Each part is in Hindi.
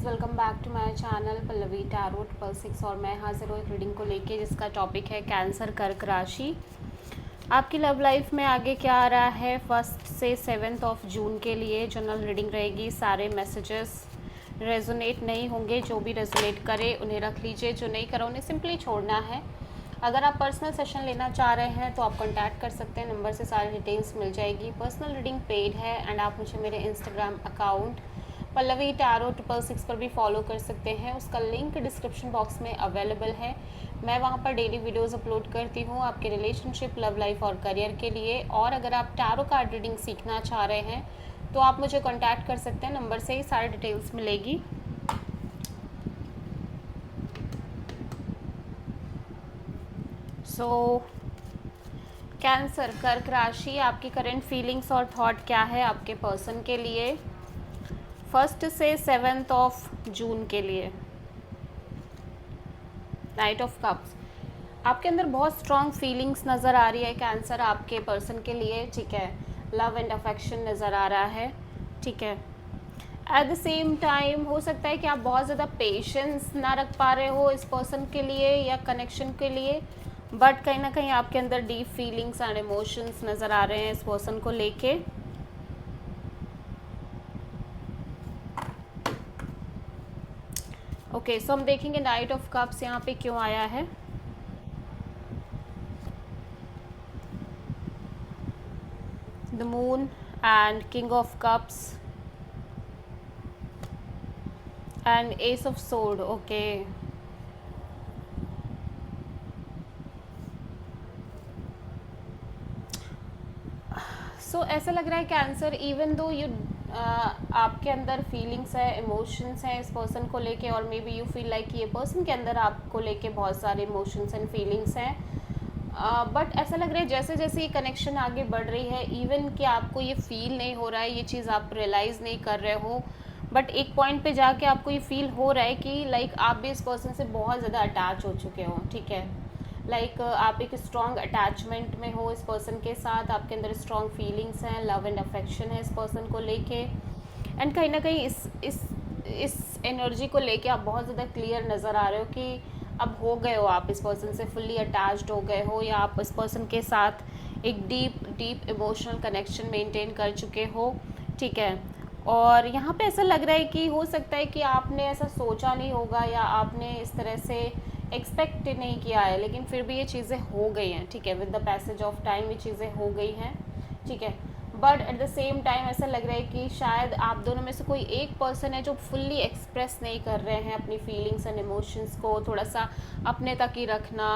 Welcome back to my channel Pallavi tarot triple six. और मैं हाजिर हूँ एक रीडिंग को लेके जिसका टॉपिक है कैंसर कर्क राशि। आपकी लव लाइफ में आगे क्या आ रहा है 1 से 7 जून के लिए जनरल रीडिंग रहेगी। सारे मैसेजेस रेजोनेट नहीं होंगे, जो भी रेजोनेट करे उन्हें रख लीजिए, जो नहीं करा उन्हें सिंपली छोड़ना है। अगर आप पर्सनल सेशन लेना चाह रहे हैं तो आप कॉन्टैक्ट कर सकते हैं, नंबर से सारी डिटेल्स मिल जाएगी। पर्सनल रीडिंग पेड है एंड आप मुझे मेरे इंस्टाग्राम अकाउंट पल्लवी टैरो 666 पर भी फॉलो कर सकते हैं। उसका लिंक डिस्क्रिप्शन बॉक्स में अवेलेबल है। मैं वहाँ पर डेली वीडियोस अपलोड करती हूँ आपके रिलेशनशिप, लव लाइफ और करियर के लिए। और अगर आप टैरो कार्ड रीडिंग सीखना चाह रहे हैं तो आप मुझे कॉन्टैक्ट कर सकते हैं, नंबर से ही सारी डिटेल्स मिलेगी। कैंसर कर्क राशि, आपकी करंट फीलिंग्स और थॉट क्या है आपके पर्सन के लिए 1 से 7 जून के लिए। नाइट ऑफ कप्स, आपके अंदर बहुत स्ट्रॉन्ग फीलिंग्स नज़र आ रही है कैंसर आपके पर्सन के लिए, ठीक है। लव एंड अफेक्शन नज़र आ रहा है, ठीक है। एट द सेम टाइम हो सकता है कि आप बहुत ज़्यादा पेशेंस ना रख पा रहे हो इस पर्सन के लिए या कनेक्शन के लिए, बट कहीं ना कहीं आपके अंदर डीप फीलिंग्स एंड इमोशंस नज़र आ रहे हैं इस पर्सन को लेके। ओके, सो हम देखेंगे नाइट ऑफ कप्स यहाँ पे क्यों आया है। The moon and king of cups and ace of sword. Okay, so ऐसा लग रहा है कैंसर, इवन दो यू आपके अंदर फीलिंग्स है, इमोशंस हैं इस पर्सन को लेके, और may be you feel like ये पर्सन के अंदर आपको लेके बहुत सारे इमोशंस एंड फीलिंग्स हैं, बट ऐसा लग रहा है जैसे जैसे ये कनेक्शन आगे बढ़ रही है, इवन कि आपको ये फील नहीं हो रहा है, ये चीज़ आप रियलाइज़ नहीं कर रहे हो, बट एक पॉइंट पे जाके आपको ये फील हो रहा है कि लाइक आप भी इस पर्सन से बहुत ज़्यादा अटैच हो चुके हो, ठीक है। लाइक आप एक स्ट्रॉन्ग अटैचमेंट में हो इस पर्सन के साथ, आपके अंदर स्ट्रॉन्ग फीलिंग्स हैं, लव एंड अफेक्शन है इस पर्सन को लेके, एंड कहीं ना कहीं इस एनर्जी को लेके आप बहुत ज़्यादा क्लियर नज़र आ रहे हो कि अब हो गए हो आप इस पर्सन से फुल्ली अटैच्ड हो गए हो, या आप इस पर्सन के साथ एक डीप इमोशनल कनेक्शन मेंटेन कर चुके हो, ठीक है। और यहाँ पे ऐसा लग रहा है कि हो सकता है कि आपने ऐसा सोचा नहीं होगा या आपने इस तरह से एक्सपेक्ट नहीं किया है, लेकिन फिर भी ये चीज़ें हो गई हैं, ठीक है। With the passage of time ये चीज़ें हो गई हैं, ठीक है। But at the same time ऐसा लग रहा है कि शायद आप दोनों में से कोई एक पर्सन है जो फुल्ली एक्सप्रेस नहीं कर रहे हैं अपनी फीलिंग्स एंड इमोशंस को, थोड़ा सा अपने तक ही रखना,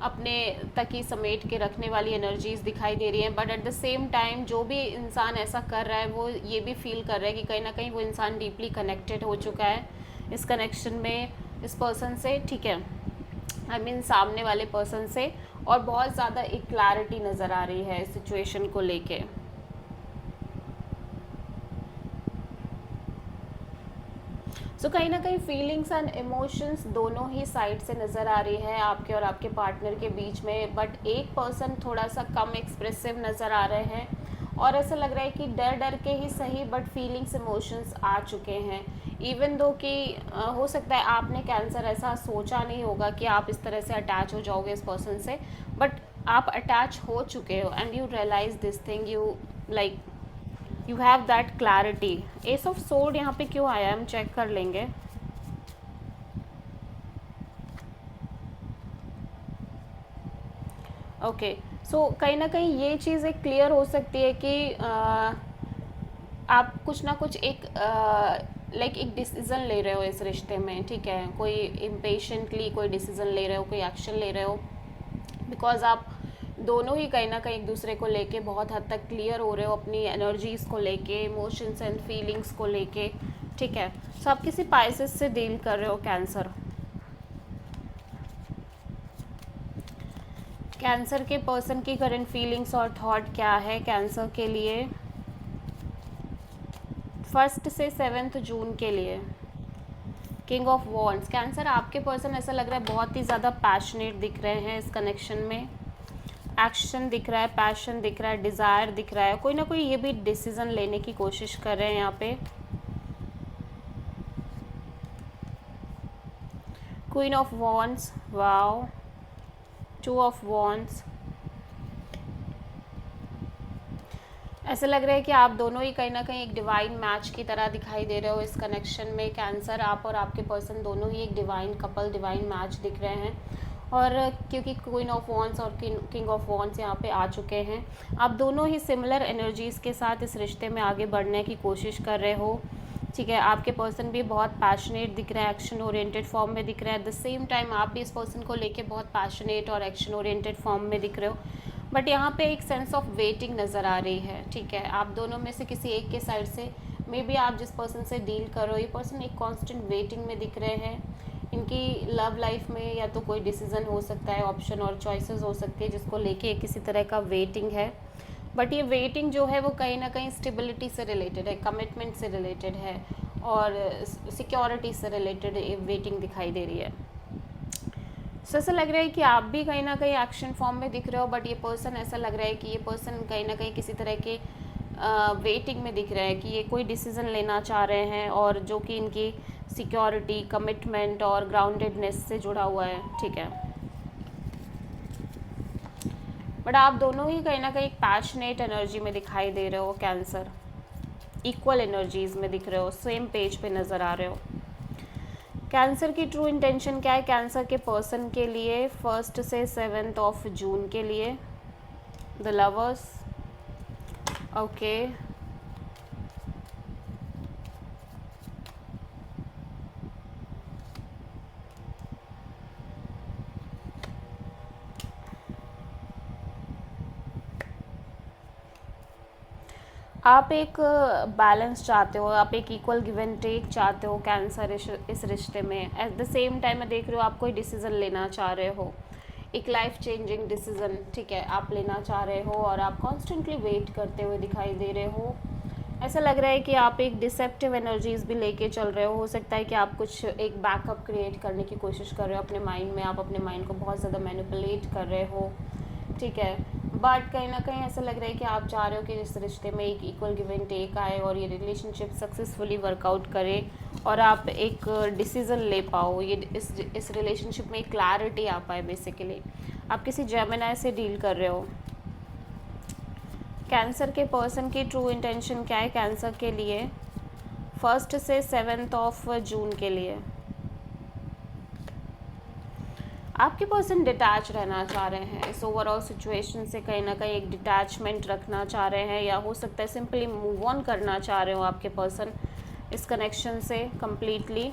अपने तक ही समेट के रखने वाली एनर्जीज दिखाई दे रही हैं। But at the same time जो भी इंसान ऐसा कर रहा है वो ये भी फील कर रहा है कि कहीं ना कहीं वो इंसान डीपली कनेक्टेड हो चुका है इस कनेक्शन में इस पर्सन से, ठीक है। आई मीन सामने वाले पर्सन से, और बहुत ज़्यादा एक क्लैरिटी नज़र आ रही है सिचुएशन को लेके। सो कहीं ना कहीं फीलिंग्स एंड इमोशंस दोनों ही साइड से नज़र आ रही है आपके और आपके पार्टनर के बीच में, बट एक पर्सन थोड़ा सा कम एक्सप्रेसिव नज़र आ रहे हैं, और ऐसा लग रहा है कि डर डर के ही सही बट फीलिंग्स इमोशंस आ चुके हैं। इवन दो कि हो सकता है आपने कैंसर ऐसा सोचा नहीं होगा कि आप इस तरह से अटैच हो जाओगे इस पर्सन से, बट आप अटैच हो चुके हो and you realise this thing, you like you have that clarity. Ace of sword यहाँ पे क्यों आया है हम चेक कर लेंगे। ओके, सो कहीं ना कहीं ये चीज़ एक क्लियर हो सकती है कि आप कुछ ना कुछ एक लाइक एक डिसीज़न ले रहे हो इस रिश्ते में, ठीक है। कोई इम्पेशेंटली कोई डिसीज़न ले रहे हो, कोई एक्शन ले रहे हो, बिकॉज आप दोनों ही कहीं ना कहीं एक दूसरे को लेके बहुत हद तक क्लियर हो रहे हो अपनी एनर्जीज़ को लेके, इमोशंस एंड फीलिंग्स को लेके, ठीक है। सो आप किसी पाइसेस से डील कर रहे हो कैंसर। कैंसर के पर्सन की करंट फीलिंग्स और थॉट क्या है कैंसर के लिए 1 से 7 जून के लिए। किंग ऑफ वॉन्ड्स, कैंसर आपके पर्सन ऐसा लग रहा है बहुत ही ज़्यादा पैशनेट दिख रहे हैं इस कनेक्शन में, एक्शन दिख रहा है, पैशन दिख रहा है, डिज़ायर दिख रहा है, कोई ना कोई ये भी डिसीज़न लेने की कोशिश कर रहे हैं यहाँ पे। Queen of wands, wow, 2 of wands. ऐसा लग रहा है कि आप दोनों ही कहीं ना कहीं एक डिवाइन मैच की तरह दिखाई दे रहे हो इस कनेक्शन में। कैंसर, आप और आपके पर्सन दोनों ही एक डिवाइन कपल, डिवाइन मैच दिख रहे हैं। और क्योंकि क्वीन ऑफ वॉन्ड्स और किंग ऑफ वॉन्ड्स यहाँ पे आ चुके हैं, आप दोनों ही सिमिलर एनर्जीज़ के साथ इस रिश्ते में आगे बढ़ने की कोशिश कर रहे हो। ठीक है, आपके पर्सन भी बहुत पैशनेट दिख रहा है, एक्शन ओरिएंटेड फॉर्म में दिख रहा है। एट द सेम टाइम आप भी इस पर्सन को लेके बहुत पैशनेट और एक्शन ओरिएंटेड फॉर्म में दिख रहे हो। बट यहाँ पे एक सेंस ऑफ वेटिंग नज़र आ रही है। ठीक है, आप दोनों में से किसी एक के साइड से, मे बी आप जिस पर्सन से डील कर रहे हो, ये पर्सन एक कांस्टेंट वेटिंग में दिख रहे हैं। इनकी लव लाइफ में या तो कोई डिसीज़न हो सकता है, ऑप्शन और चॉइसेस हो सकती है जिसको लेके किसी तरह का वेटिंग है। बट ये वेटिंग जो है वो कहीं ना कहीं स्टेबिलिटी से रिलेटेड है, कमिटमेंट से रिलेटेड है और सिक्योरिटी से रिलेटेड वेटिंग दिखाई दे रही है। सो ऐसा लग रहा है कि आप भी कहीं ना कहीं एक्शन फॉर्म में दिख रहे हो, बट ये पर्सन, ऐसा लग रहा है कि ये पर्सन कहीं ना कहीं किसी तरह के वेटिंग में दिख रहा है कि ये कोई डिसीज़न लेना चाह रहे हैं और जो कि इनकी सिक्योरिटी, कमिटमेंट और ग्राउंडेडनेस से जुड़ा हुआ है। ठीक है, बट आप दोनों ही कहीं ना कहीं एक पैशनेट एनर्जी में दिखाई दे रहे हो कैंसर, इक्वल एनर्जीज में दिख रहे हो, सेम पेज पे नज़र आ रहे हो। कैंसर की ट्रू इंटेंशन क्या है कैंसर के पर्सन के लिए 1 से 7 ऑफ जून के लिए? द लवर्स, ओके, आप एक बैलेंस चाहते हो, आप एक इक्वल गिव एंड टेक चाहते हो कैंसर इस रिश्ते में। एट द सेम टाइम मैं देख रही हूँ आप कोई डिसीज़न लेना चाह रहे हो, एक लाइफ चेंजिंग डिसीज़न। ठीक है, आप लेना चाह रहे हो और आप कॉन्स्टेंटली वेट करते हुए दिखाई दे रहे हो। ऐसा लग रहा है कि आप एक डिसेप्टिव एनर्जीज़ भी लेके चल रहे हो सकता है कि आप कुछ एक बैकअप क्रिएट करने की कोशिश कर रहे हो अपने माइंड में, आप अपने माइंड को बहुत ज़्यादा मैनिपुलेट कर रहे हो। ठीक है, बट कहीं ना कहीं ऐसा लग रहा है कि आप चाह रहे हो कि इस रिश्ते में एक इक्वल गिव एंड टेक आए और ये रिलेशनशिप सक्सेसफुली वर्कआउट करे और आप एक डिसीज़न ले पाओ, ये इस रिलेशनशिप में एक क्लैरिटी आ पाए। बेसिकली आप किसी जेमिनी से डील कर रहे हो। कैंसर के पर्सन की ट्रू इंटेंशन क्या है कैंसर के लिए 1 से 7 ऑफ जून के लिए? आपके पर्सन डिटैच रहना चाह रहे हैं इस ओवरऑल सिचुएशन से, कहीं ना कहीं एक डिटैचमेंट रखना चाह रहे हैं, या हो सकता है सिंपली मूव ऑन करना चाह रहे हो आपके पर्सन इस कनेक्शन से completely.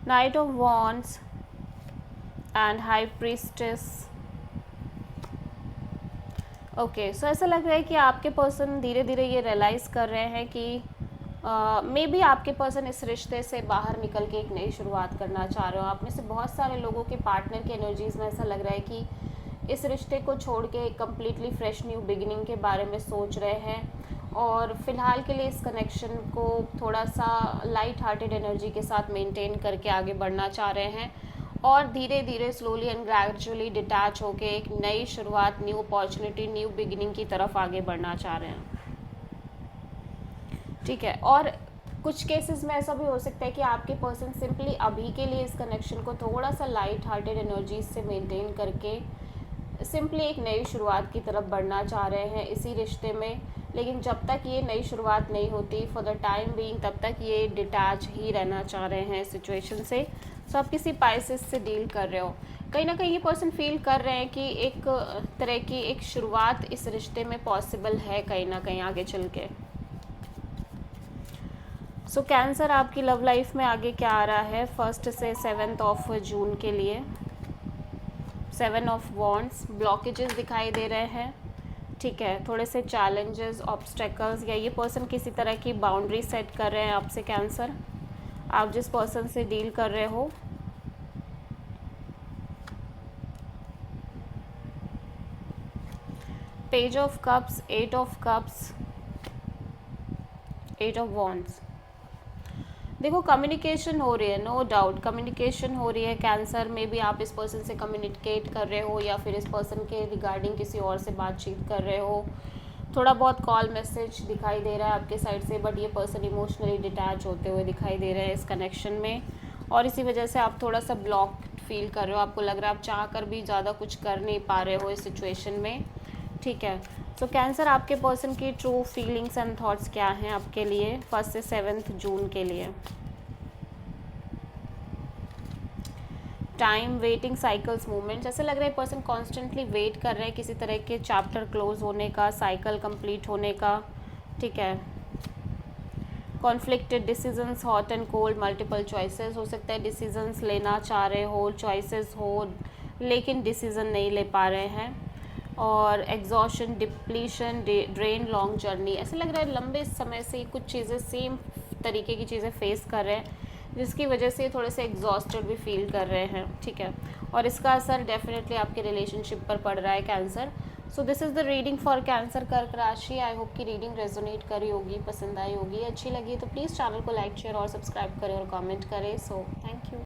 Knight of wands and high priestess, okay. So ऐसा लग रहा है कि आपके पर्सन धीरे धीरे ये रियलाइज़ कर रहे हैं कि मे बी आपके पर्सन इस रिश्ते से बाहर निकल के एक नई शुरुआत करना चाह रहे हो। आप में से बहुत सारे लोगों के पार्टनर की एनर्जीज़ में ऐसा लग रहा है कि इस रिश्ते को छोड़ के एक कम्प्लीटली फ्रेश न्यू बिगिनिंग के बारे में सोच रहे हैं और फिलहाल के लिए इस कनेक्शन को थोड़ा सा लाइट हार्टेड एनर्जी के साथ मेंटेन करके आगे बढ़ना चाह रहे हैं और धीरे धीरे स्लोली एंड ग्रेजुअली डिटैच होके एक नई शुरुआत, न्यू अपॉर्चुनिटी, न्यू बिगिनिंग की तरफ आगे बढ़ना चाह रहे हैं। ठीक है, और कुछ केसेस में ऐसा भी हो सकता है कि आपके पर्सन सिंपली अभी के लिए इस कनेक्शन को थोड़ा सा लाइट हार्टेड एनर्जीज से मेंटेन करके सिंपली एक नई शुरुआत की तरफ बढ़ना चाह रहे हैं इसी रिश्ते में। लेकिन जब तक ये नई शुरुआत नहीं होती, फॉर द टाइम बीइंग, तब तक ये डिटैच ही रहना चाह रहे हैं इस सिचुएशन से। सो आप किसी पाइसेस से डील कर रहे हो, कहीं ना कहीं ये पर्सन फील कर रहे हैं कि एक तरह की एक शुरुआत इस रिश्ते में पॉसिबल है कहीं ना कहीं आगे चल के। सो कैंसर आपकी लव लाइफ में आगे क्या आ रहा है 1 से 7 ऑफ जून के लिए? 7 ऑफ वॉन्ड्स, ब्लॉकेजेस दिखाई दे रहे हैं। ठीक है, थोड़े से चैलेंजेस, ऑब्स्टेकल्स, या ये पर्सन किसी तरह की बाउंड्री सेट कर रहे हैं आपसे कैंसर, आप जिस पर्सन से डील कर रहे हो। Page of cups, 8 of cups, 8 of wands. देखो कम्युनिकेशन हो रही है, नो डाउट कम्युनिकेशन हो रही है कैंसर में भी। आप इस पर्सन से कम्युनिकेट कर रहे हो या फिर इस पर्सन के रिगार्डिंग किसी और से बातचीत कर रहे हो, थोड़ा बहुत कॉल मैसेज दिखाई दे रहा है आपके साइड से, बट ये पर्सन इमोशनली डिटैच होते हुए दिखाई दे रहे हैं इस कनेक्शन में, और इसी वजह से आप थोड़ा सा ब्लॉक फील कर रहे हो। आपको लग रहा है आप चाह कर भी ज़्यादा कुछ कर नहीं पा रहे हो इस सिचुएशन में, ठीक है। सो कैंसर, आपके पर्सन की ट्रू फीलिंग्स एंड थॉट्स क्या हैं आपके लिए 1 से 7 जून के लिए? Time, waiting, cycles, movements. ऐसे लग रहा है पर्सन कॉन्स्टेंटली वेट कर रहे हैं किसी तरह के चैप्टर क्लोज होने का, साइकिल कंप्लीट होने का, ठीक है। Conflicted decisions, hot and cold, multiple choices. हो सकता है डिसीजंस लेना चाह रहे हो, चॉइसेस हो, लेकिन डिसीजन नहीं ले पा रहे हैं। और exhaustion, depletion, drain, long journey. ऐसा लग रहा है लंबे समय से कुछ चीज़ें, सेम तरीके की चीज़ें फेस कर रहे हैं, जिसकी वजह से थोड़े से एग्जॉस्टेड भी फील कर रहे हैं, ठीक है। और इसका असर डेफिनेटली आपके रिलेशनशिप पर पड़ रहा है cancer. So this is the reading for cancer कर्क राशि। आई होप कि रीडिंग रेजोनेट करी होगी, पसंद आई होगी। अच्छी लगी तो प्लीज़ चैनल को लाइक, शेयर और सब्सक्राइब करें और कमेंट करें। सो